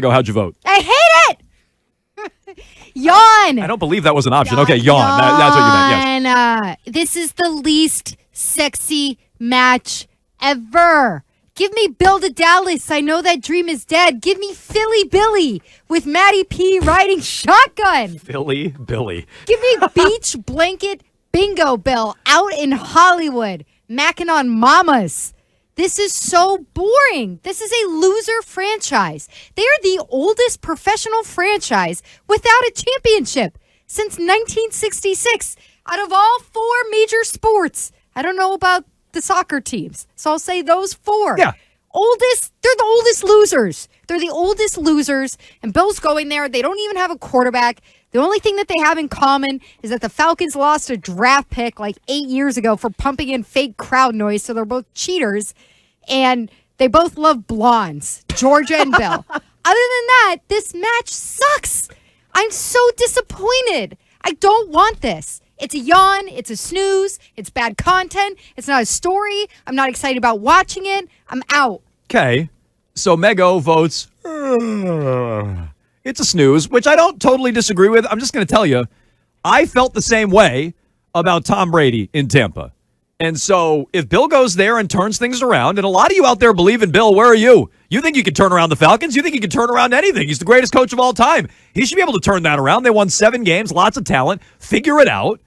Mego, how'd you vote? I hate it! Yawn! I don't believe that was an option. Okay, yawn. That's what you meant, yes. This is the least sexy match ever. Give me Bill to Dallas. I know that dream is dead. Give me Philly Billy with Matty P riding shotgun. Philly Billy. Give me Beach Blanket Bingo Bill out in Hollywood, macking on mamas. This is so boring. This is a loser franchise. They are the oldest professional franchise without a championship since 1966 out of all four major sports. I don't know about the soccer teams, so I'll say those four. Yeah. They're the oldest losers. They're the oldest losers, and Bill's going there. They don't even have a quarterback. The only thing that they have in common is that the Falcons lost a draft pick like 8 years ago for pumping in fake crowd noise, so they're both cheaters, and they both love blondes, Georgia and Bill. Other than that, this match sucks. I'm so disappointed. I don't want this. It's a yawn. It's a snooze. It's bad content. It's not a story. I'm not excited about watching it. I'm out. Okay, so Mego votes, it's a snooze, which I don't totally disagree with. I'm just going to tell you, I felt the same way about Tom Brady in Tampa. And so if Bill goes there and turns things around, and a lot of you out there believe in Bill, where are you? You think you can turn around the Falcons? You think he can turn around anything? He's the greatest coach of all time. He should be able to turn that around. They won 7 games, lots of talent. Figure it out.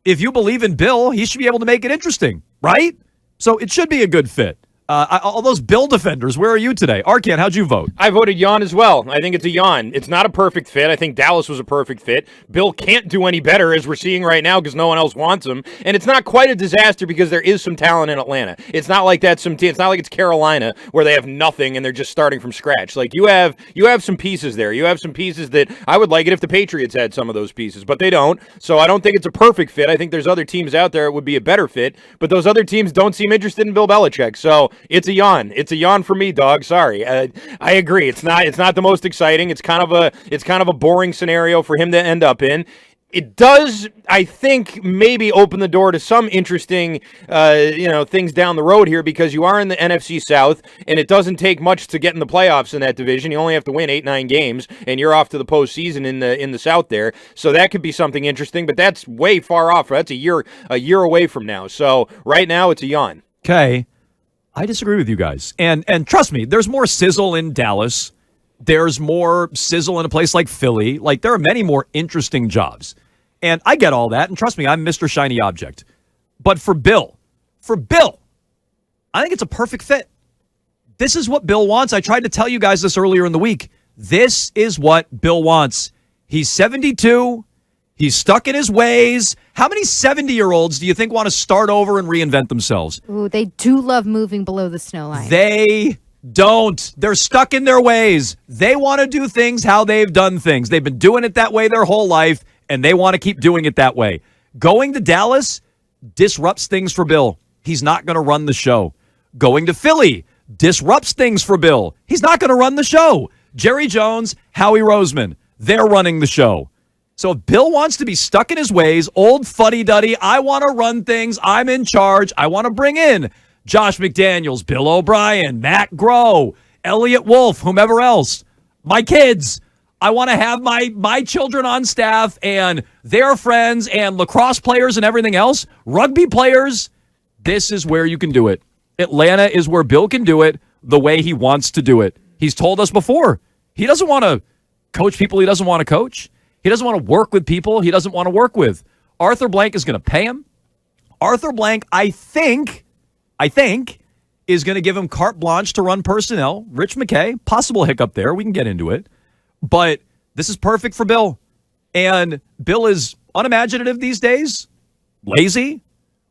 If you believe in Bill, he should be able to make it interesting, right? So it should be a good fit. All those Bill defenders, where are you today? Arcan, how'd you vote? I voted yawn as well. I think it's a yawn. It's not a perfect fit. I think Dallas was a perfect fit. Bill can't do any better, as we're seeing right now, because no one else wants him. And it's not quite a disaster because there is some talent in Atlanta. It's not like that's some team. It's not like it's Carolina where they have nothing and they're just starting from scratch. Like you have some pieces there. You have some pieces that I would like it if the Patriots had some of those pieces, but they don't. So I don't think it's a perfect fit. I think there's other teams out there that would be a better fit, but those other teams don't seem interested in Bill Belichick. So it's a yawn. It's a yawn for me, dog. Sorry. I agree. It's not the most exciting. It's kind of a boring scenario for him to end up in. It does, I think, maybe open the door to some interesting, things down the road here because you are in the NFC South, and it doesn't take much to get in the playoffs in that division. You only have to win 8-9 games, and you're off to the postseason in the South there. So that could be something interesting, but that's way far off. That's a year away from now. So right now, it's a yawn. Okay. I disagree with you guys. And trust me, there's more sizzle in Dallas. There's more sizzle in a place like Philly. Like, there are many more interesting jobs. And I get all that. And trust me, I'm Mr. Shiny Object. But for Bill, I think it's a perfect fit. This is what Bill wants. I tried to tell you guys this earlier in the week. This is what Bill wants. He's 72. He's stuck in his ways. How many 70-year-olds do you think want to start over and reinvent themselves? Ooh, they do love moving below the snow line. They don't. They're stuck in their ways. They want to do things how they've done things. They've been doing it that way their whole life, and they want to keep doing it that way. Going to Dallas disrupts things for Bill. He's not going to run the show. Going to Philly disrupts things for Bill. He's not going to run the show. Jerry Jones, Howie Roseman, they're running the show. So if Bill wants to be stuck in his ways, old fuddy-duddy, I want to run things, I'm in charge, I want to bring in Josh McDaniels, Bill O'Brien, Matt Groh, Elliott Wolf, whomever else, my kids. I want to have my children on staff and their friends and lacrosse players and everything else, rugby players. This is where you can do it. Atlanta is where Bill can do it the way he wants to do it. He's told us before, he doesn't want to coach people he doesn't want to coach. He doesn't want to work with people he doesn't want to work with. Arthur Blank is going to pay him. Arthur Blank, I think, is going to give him carte blanche to run personnel. Rich McKay, possible hiccup there. We can get into it. But this is perfect for Bill. And Bill is unimaginative these days, lazy.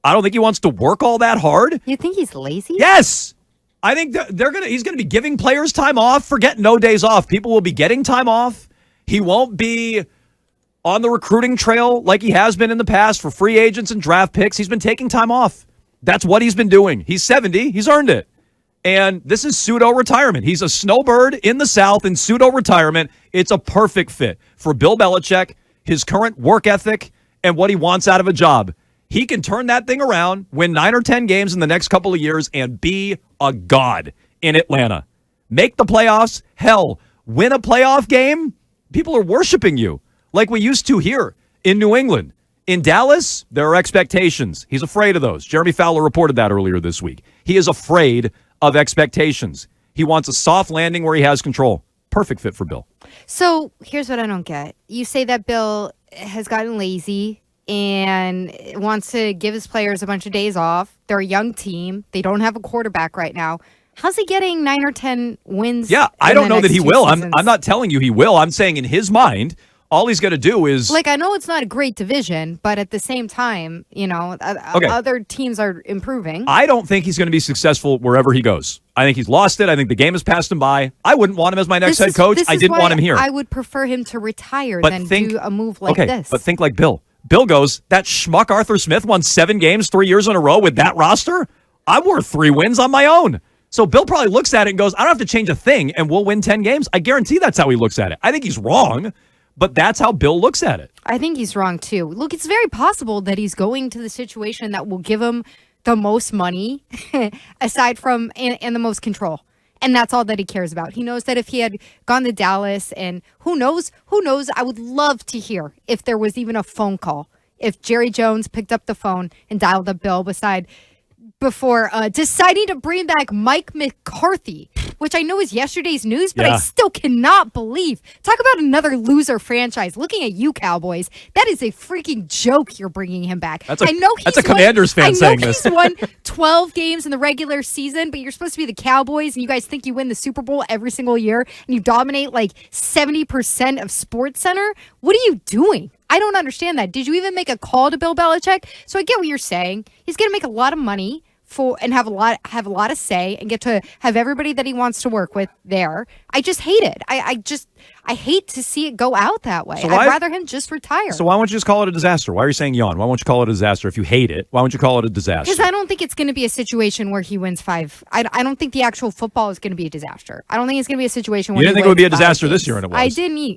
I don't think he wants to work all that hard. You think he's lazy? Yes. I think he's going to be giving players time off. Forget no days off. People will be getting time off. He won't be on the recruiting trail like he has been in the past for free agents and draft picks. He's been taking time off. That's what he's been doing. He's 70. He's earned it. And this is pseudo-retirement. He's a snowbird in the South in pseudo-retirement. It's a perfect fit for Bill Belichick, his current work ethic, and what he wants out of a job. He can turn that thing around, win 9 or 10 games in the next couple of years, and be a god in Atlanta. Make the playoffs. Hell, win a playoff game, people are worshiping you like we used to here in New England. In Dallas, there are expectations. He's afraid of those. Jeremy Fowler reported that earlier this week. He is afraid of expectations. He wants a soft landing where he has control. Perfect fit for Bill. So here's what I don't get. You say that Bill has gotten lazy and wants to give his players a bunch of days off. They're a young team. They don't have a quarterback right now. How's he getting 9 or 10 wins? Yeah, I don't know that he will. I'm not telling you he will. I'm saying in his mind, all he's going to do is... Like, I know it's not a great division, but at the same time, other teams are improving. I don't think he's going to be successful wherever he goes. I think he's lost it. I think the game has passed him by. I wouldn't want him as my next head coach. I didn't want him here. I would prefer him to retire than do a move like this. But think like Bill. Bill goes, that schmuck Arthur Smith won 7 games 3 years in a row with that roster? I'm worth 3 wins on my own. So Bill probably looks at it and goes, I don't have to change a thing, and we'll win 10 games. I guarantee that's how he looks at it. I think he's wrong, but that's how Bill looks at it. I think he's wrong, too. Look, it's very possible that he's going to the situation that will give him the most money, aside from, and the most control. And that's all that he cares about. He knows that if he had gone to Dallas, and who knows, I would love to hear if there was even a phone call. If Jerry Jones picked up the phone and dialed up Bill before deciding to bring back Mike McCarthy, which I know is yesterday's news, but I still cannot believe. Talk about another loser franchise. Looking at you, Cowboys, that is a freaking joke you're bringing him back. That's a Commanders fan saying this. I know he's won 12 games in the regular season, but you're supposed to be the Cowboys, and you guys think you win the Super Bowl every single year, and you dominate like 70% of Sports Center? What are you doing? I don't understand that. Did you even make a call to Bill Belichick? So I get what you're saying. He's going to make a lot of money and have a lot of say and get to have everybody that he wants to work with there. I just hate it. I hate to see it go out that way. I'd rather him just retire. So why won't you just call it a disaster? Why are you saying yawn? Why won't you call it a disaster if you hate it? Why won't you call it a disaster? Because I don't think it's going to be a situation where he wins 5. I don't think the actual football is going to be a disaster. I don't think it's going to be a situation where you didn't think it would be a disaster this year, and it was.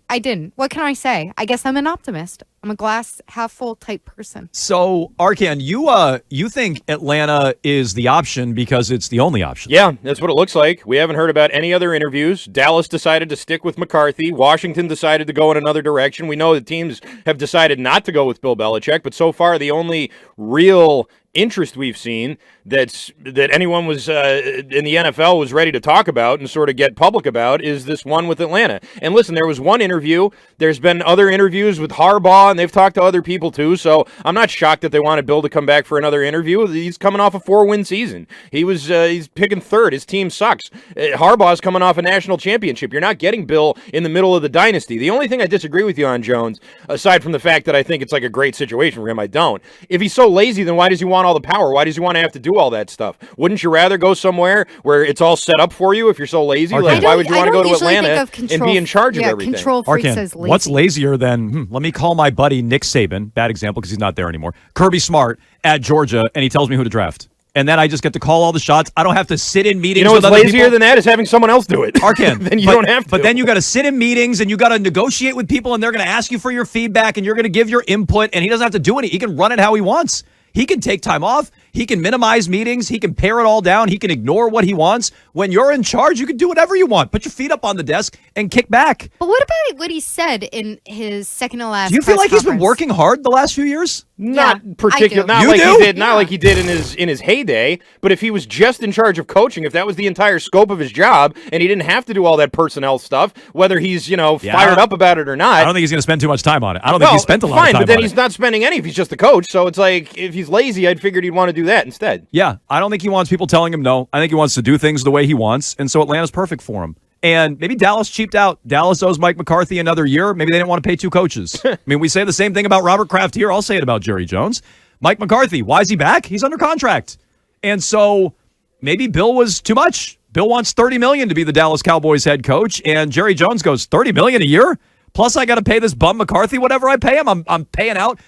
I didn't. What can I say? I guess I'm an optimist. I'm a glass half full type person. So, Arkan, you think Atlanta is the option because it's the only option? Yeah, that's what it looks like. We haven't heard about any other interviews. Dallas decided to stick with McCarthy. Washington decided to go in another direction. We know the teams have decided not to go with Bill Belichick, but so far the only real interest we've seen that anyone was in the NFL was ready to talk about and sort of get public about is this one with Atlanta. And listen, there was one interview. There's been other interviews with Harbaugh, and they've talked to other people too. So I'm not shocked that they wanted Bill to come back for another interview. He's coming off a 4-win season. He's picking third. His team sucks. Harbaugh's coming off a national championship. You're not getting Bill in the middle of the dynasty. The only thing I disagree with you on, Jones, aside from the fact that I think it's like a great situation for him, I don't. If he's so lazy, then why does he want all the power? Why does he want to have to do all that stuff? Wouldn't you rather go somewhere where it's all set up for you if you're so lazy? Like, why would you want to go to Atlanta and be in charge of everything? Control freak says lazy. What's lazier than, let me call my buddy Nick Saban, bad example because he's not there anymore, Kirby Smart at Georgia, and he tells me who to draft. And then I just get to call all the shots. I don't have to sit in meetings. You know what's lazier people. than that is having someone else do it. Arkan, then you don't have to. But then you got to sit in meetings and you got to negotiate with people, and they're going to ask you for your feedback, and you're going to give your input, and he doesn't have to do anything. He can run it how he wants. He can take time off. He can minimize meetings. He can pare it all down. He can ignore what he wants. When you're in charge, you can do whatever you want. Put your feet up on the desk and kick back. But what about what he said in his second to last? Do you feel like he's been working hard the last few years? Not particularly. Not like he did in his heyday. But if he was just in charge of coaching, if that was the entire scope of his job, and he didn't have to do all that personnel stuff, whether he's fired up about it or not, I don't think he's going to spend too much time on it. I don't think he spent a lot of time on it. But then he's not spending any if he's just the coach. So it's like if he's lazy, I'd figured he'd want to do that instead. Yeah, I don't think he wants people telling him no. I think he wants to do things the way he wants, and so Atlanta's perfect for him. And maybe Dallas cheaped out. Dallas owes Mike McCarthy another year. Maybe they didn't want to pay 2 coaches. I mean, we say the same thing about Robert Kraft here. I'll say it about Jerry Jones. Mike McCarthy, why is he back? He's under contract. And so maybe Bill was too much. Bill wants $30 million to be the Dallas Cowboys head coach, and Jerry Jones goes, $30 million a year? Plus I got to pay this bum McCarthy whatever I pay him. I'm paying out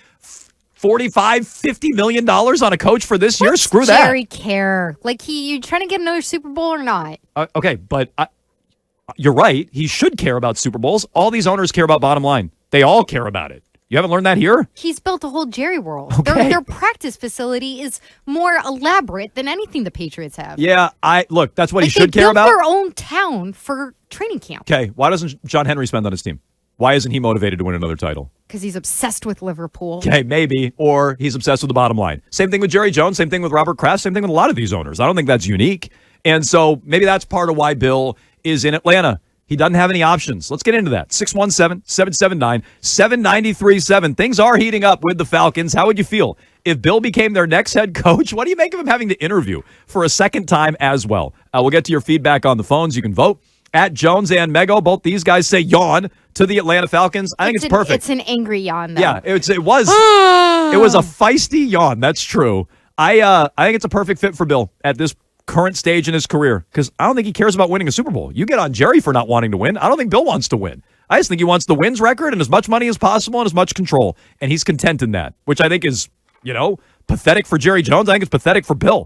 $45-50 million on a coach for this year? Screw that. Jerry care? Like, you trying to get another Super Bowl or not? Okay, but you're right. He should care about Super Bowls. All these owners care about bottom line. They all care about it. You haven't learned that here? He's built a whole Jerry world. Okay. Their practice facility is more elaborate than anything the Patriots have. Yeah, look, that's what he Like, should they care built about. their own town for training camp. Okay, why doesn't John Henry spend on his team? Why isn't he motivated to win another title? Because he's obsessed with Liverpool. Okay, maybe. Or he's obsessed with the bottom line. Same thing with Jerry Jones, same thing with Robert Kraft, same thing with a lot of these owners. I don't think that's unique. And so maybe that's part of why Bill is in Atlanta. He doesn't have any options. Let's get into that. 617-779-7937. Things are heating up with the Falcons. How would you feel if Bill became their next head coach? What do you make of him having to interview for a second time as well? We'll get to your feedback on the phones. You can vote at Jones and Mego. Both these guys say yawn to the Atlanta Falcons. I think it's perfect. It's an angry yawn, though. Yeah, it was a feisty yawn. That's true. I think it's a perfect fit for Bill at this current stage in his career, because I don't think he cares about winning a Super Bowl. You get on Jerry for not wanting to win. I don't think Bill wants to win. I just think he wants the wins record and as much money as possible and as much control, and he's content in that, which I think is, pathetic for Jerry Jones. I think it's pathetic for Bill.